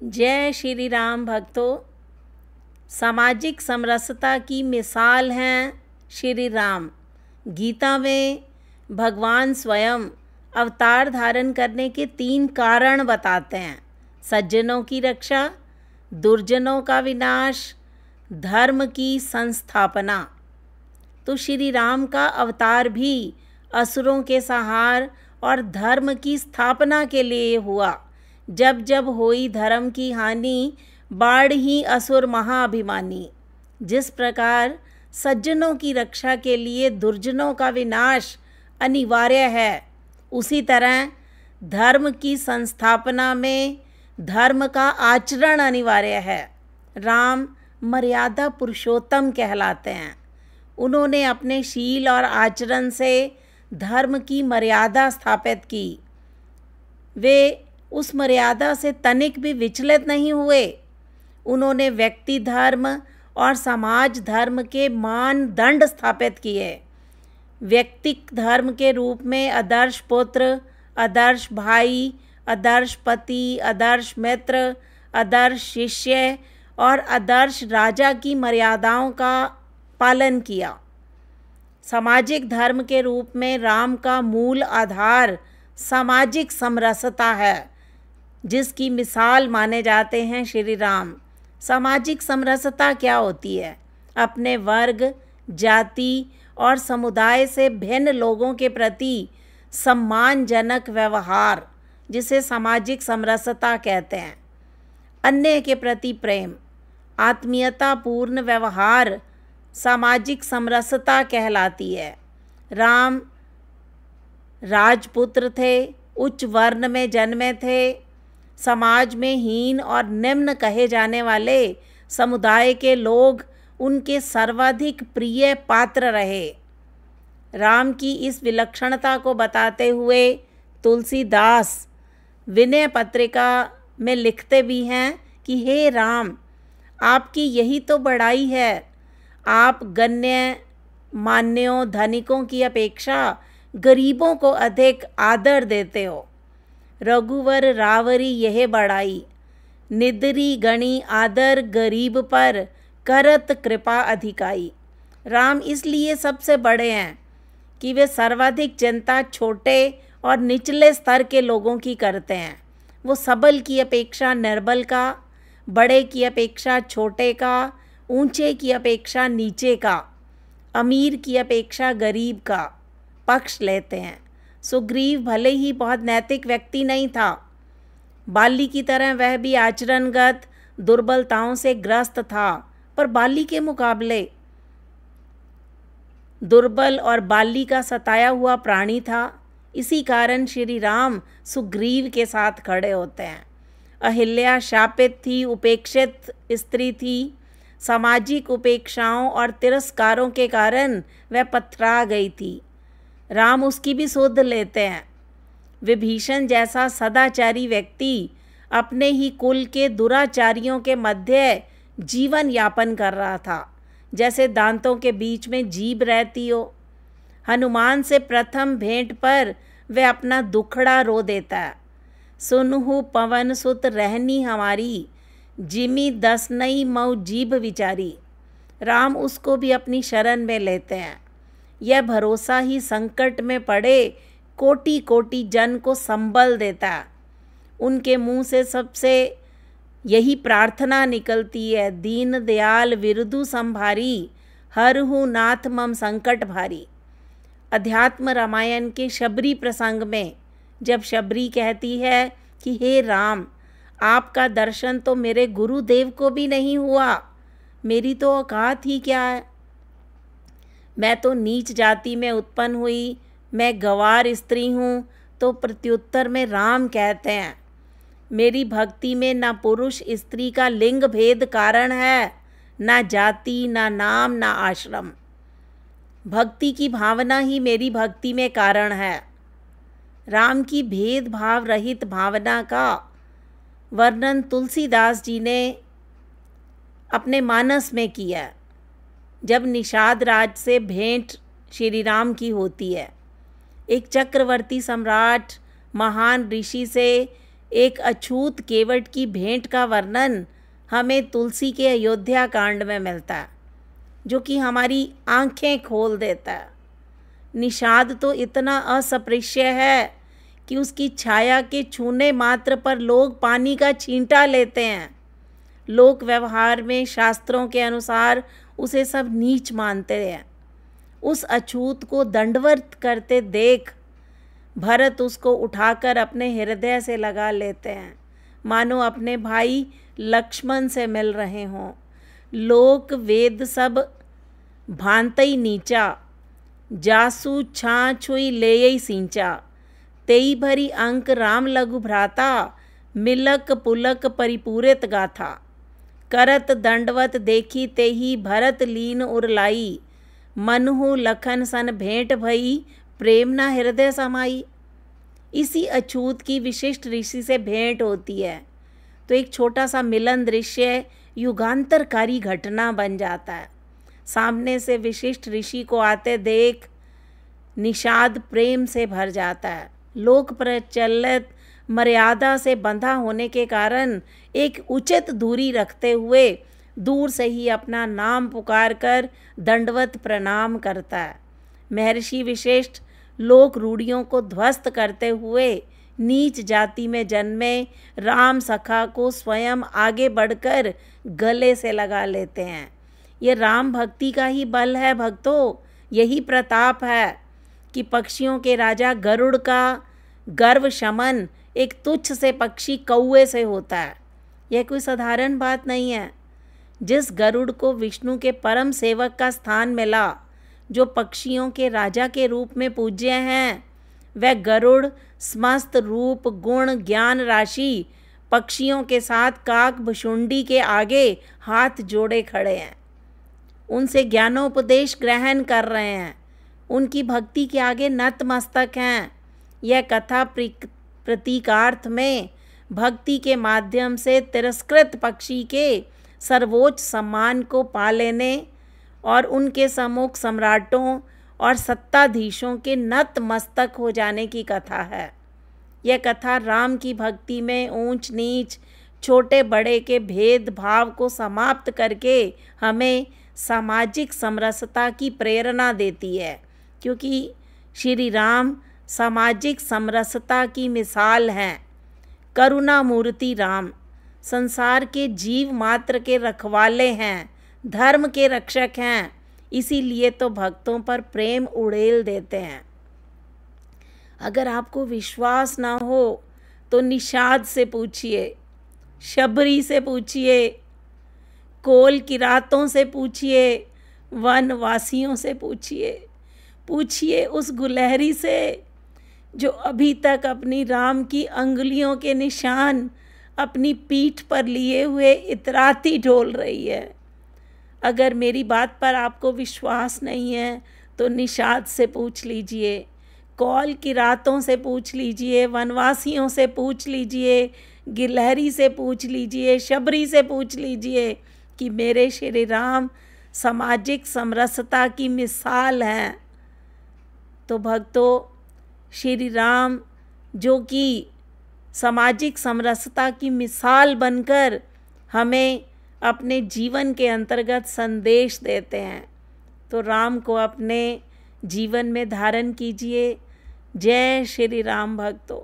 जय श्री राम भक्तों। सामाजिक समरसता की मिसाल हैं श्री राम। गीता में भगवान स्वयं अवतार धारण करने के 3 कारण बताते हैं: सज्जनों की रक्षा, दुर्जनों का विनाश, धर्म की संस्थापना। तो श्री राम का अवतार भी असुरों के संहार और धर्म की स्थापना के लिए हुआ। जब जब होई धर्म की हानि, बाढ़ ही असुर महाअभिमानी। जिस प्रकार सज्जनों की रक्षा के लिए दुर्जनों का विनाश अनिवार्य है, उसी तरह धर्म की संस्थापना में धर्म का आचरण अनिवार्य है। राम मर्यादा पुरुषोत्तम कहलाते हैं। उन्होंने अपने शील और आचरण से धर्म की मर्यादा स्थापित की। वे उस मर्यादा से तनिक भी विचलित नहीं हुए। उन्होंने व्यक्ति धर्म और समाज धर्म के मानदंड स्थापित किए। व्यक्तिक धर्म के रूप में आदर्श पुत्र, आदर्श भाई, आदर्श पति, आदर्श मित्र, आदर्श शिष्य और आदर्श राजा की मर्यादाओं का पालन किया। सामाजिक धर्म के रूप में राम का मूल आधार सामाजिक समरसता है, जिसकी मिसाल माने जाते हैं श्री राम। सामाजिक समरसता क्या होती है? अपने वर्ग, जाति और समुदाय से भिन्न लोगों के प्रति सम्मानजनक व्यवहार, जिसे सामाजिक समरसता कहते हैं। अन्य के प्रति प्रेम, आत्मीयतापूर्ण व्यवहार सामाजिक समरसता कहलाती है। राम राजपुत्र थे, उच्च वर्ण में जन्मे थे। समाज में हीन और निम्न कहे जाने वाले समुदाय के लोग उनके सर्वाधिक प्रिय पात्र रहे। राम की इस विलक्षणता को बताते हुए तुलसीदास विनय पत्रिका में लिखते भी हैं कि हे राम, आपकी यही तो बड़ाई है। आप गण्य मान्यों धनिकों की अपेक्षा गरीबों को अधिक आदर देते हो। रघुवर रावरी यह बड़ाई, निदरी गणी आदर गरीब पर, करत कृपा अधिकाई। राम इसलिए सबसे बड़े हैं कि वे सर्वाधिक चिंता छोटे और निचले स्तर के लोगों की करते हैं। वो सबल की अपेक्षा निर्बल का, बड़े की अपेक्षा छोटे का, ऊंचे की अपेक्षा नीचे का, अमीर की अपेक्षा गरीब का पक्ष लेते हैं। सुग्रीव भले ही बहुत नैतिक व्यक्ति नहीं था, बाली की तरह वह भी आचरणगत दुर्बलताओं से ग्रस्त था, पर बाली के मुकाबले दुर्बल और बाली का सताया हुआ प्राणी था। इसी कारण श्री राम सुग्रीव के साथ खड़े होते हैं। अहिल्या शापित थी, उपेक्षित स्त्री थी। सामाजिक उपेक्षाओं और तिरस्कारों के कारण वह पथरा गई थी। राम उसकी भी सुध लेते हैं। विभीषण जैसा सदाचारी व्यक्ति अपने ही कुल के दुराचारियों के मध्य जीवन यापन कर रहा था, जैसे दांतों के बीच में जीभ रहती हो। हनुमान से प्रथम भेंट पर वह अपना दुखड़ा रो देता है। सुनहु पवन सुत रहनी हमारी, जिमी दस नई मऊ जीभ विचारी। राम उसको भी अपनी शरण में लेते हैं। यह भरोसा ही संकट में पड़े कोटि कोटि जन को संबल देता है। उनके मुंह से सबसे यही प्रार्थना निकलती है: दीन दयाल विरधु संभारी, हरहु नाथ मम संकट भारी। अध्यात्म रामायण के शबरी प्रसंग में जब शबरी कहती है कि हे राम, आपका दर्शन तो मेरे गुरुदेव को भी नहीं हुआ, मेरी तो औकात ही क्या है। मैं तो नीच जाति में उत्पन्न हुई, मैं गंवार स्त्री हूँ। तो प्रत्युत्तर में राम कहते हैं, मेरी भक्ति में ना पुरुष स्त्री का लिंग भेद कारण है, ना जाति, ना नाम, ना आश्रम। भक्ति की भावना ही मेरी भक्ति में कारण है। राम की भेदभाव रहित भावना का वर्णन तुलसीदास जी ने अपने मानस में किया। जब निषाद राज से भेंट श्री राम की होती है, एक चक्रवर्ती सम्राट महान ऋषि से एक अछूत केवट की भेंट का वर्णन हमें तुलसी के अयोध्या कांड में मिलता है, जो कि हमारी आंखें खोल देता है। निषाद तो इतना असपृश्य है कि उसकी छाया के छूने मात्र पर लोग पानी का छींटा लेते हैं। लोक व्यवहार में शास्त्रों के अनुसार उसे सब नीच मानते हैं। उस अछूत को दंडवत करते देख भरत उसको उठाकर अपने हृदय से लगा लेते हैं, मानो अपने भाई लक्ष्मण से मिल रहे हों। लोक वेद सब भांतई नीचा, जासु छा छुई लेयई सींचा, तेई भरी अंक राम लघु भ्राता, मिलक पुलक परिपूरित गाथा। करत दंडवत देखी तेही भरत लीन उरलाई, मनहु लखन सन भेंट भई, प्रेम न हृदय समाई। इसी अछूत की विशिष्ट ऋषि से भेंट होती है तो एक छोटा सा मिलन दृश्य युगांतरकारी घटना बन जाता है। सामने से विशिष्ट ऋषि को आते देख निषाद प्रेम से भर जाता है। लोक प्रचलित मर्यादा से बंधा होने के कारण एक उचित दूरी रखते हुए दूर से ही अपना नाम पुकार कर दंडवत प्रणाम करता है। महर्षि विशिष्ट लोक रूढ़ियों को ध्वस्त करते हुए नीच जाति में जन्मे राम सखा को स्वयं आगे बढ़कर गले से लगा लेते हैं। ये राम भक्ति का ही बल है भक्तों। यही प्रताप है कि पक्षियों के राजा गरुड़ का गर्व शमन एक तुच्छ से पक्षी कौवे से होता है। यह कोई साधारण बात नहीं है। जिस गरुड़ को विष्णु के परम सेवक का स्थान मिला, जो पक्षियों के राजा के रूप में पूज्य हैं, वह गरुड़ समस्त रूप गुण ज्ञान राशि पक्षियों के साथ काक भुशुंडी के आगे हाथ जोड़े खड़े हैं, उनसे ज्ञानोपदेश ग्रहण कर रहे हैं, उनकी भक्ति के आगे नतमस्तक हैं। यह कथा प्रतीकार्थ में भक्ति के माध्यम से तिरस्कृत पक्षी के सर्वोच्च सम्मान को पा लेने और उनके सम्मुख सम्राटों और सत्ताधीशों के नतमस्तक हो जाने की कथा है। यह कथा राम की भक्ति में ऊंच नीच छोटे बड़े के भेदभाव को समाप्त करके हमें सामाजिक समरसता की प्रेरणा देती है, क्योंकि श्री राम सामाजिक समरसता की मिसाल हैं। करुणा मूर्ति राम संसार के जीव मात्र के रखवाले हैं, धर्म के रक्षक हैं, इसीलिए तो भक्तों पर प्रेम उड़ेल देते हैं। अगर आपको विश्वास ना हो तो निषाद से पूछिए, शबरी से पूछिए, कोल की रातों से पूछिए, वनवासियों से पूछिए उस गुलहरी से जो अभी तक अपनी राम की अंगुलियों के निशान अपनी पीठ पर लिए हुए इतराती डोल रही है। अगर मेरी बात पर आपको विश्वास नहीं है तो निषाद से पूछ लीजिए, कौल की रातों से पूछ लीजिए, वनवासियों से पूछ लीजिए, गिलहरी से पूछ लीजिए, शबरी से पूछ लीजिए कि मेरे श्री राम सामाजिक समरसता की मिसाल हैं। तो भक्तों, श्री राम जो कि सामाजिक समरसता की मिसाल बनकर हमें अपने जीवन के अंतर्गत संदेश देते हैं, तो राम को अपने जीवन में धारण कीजिए। जय श्री राम भक्तों।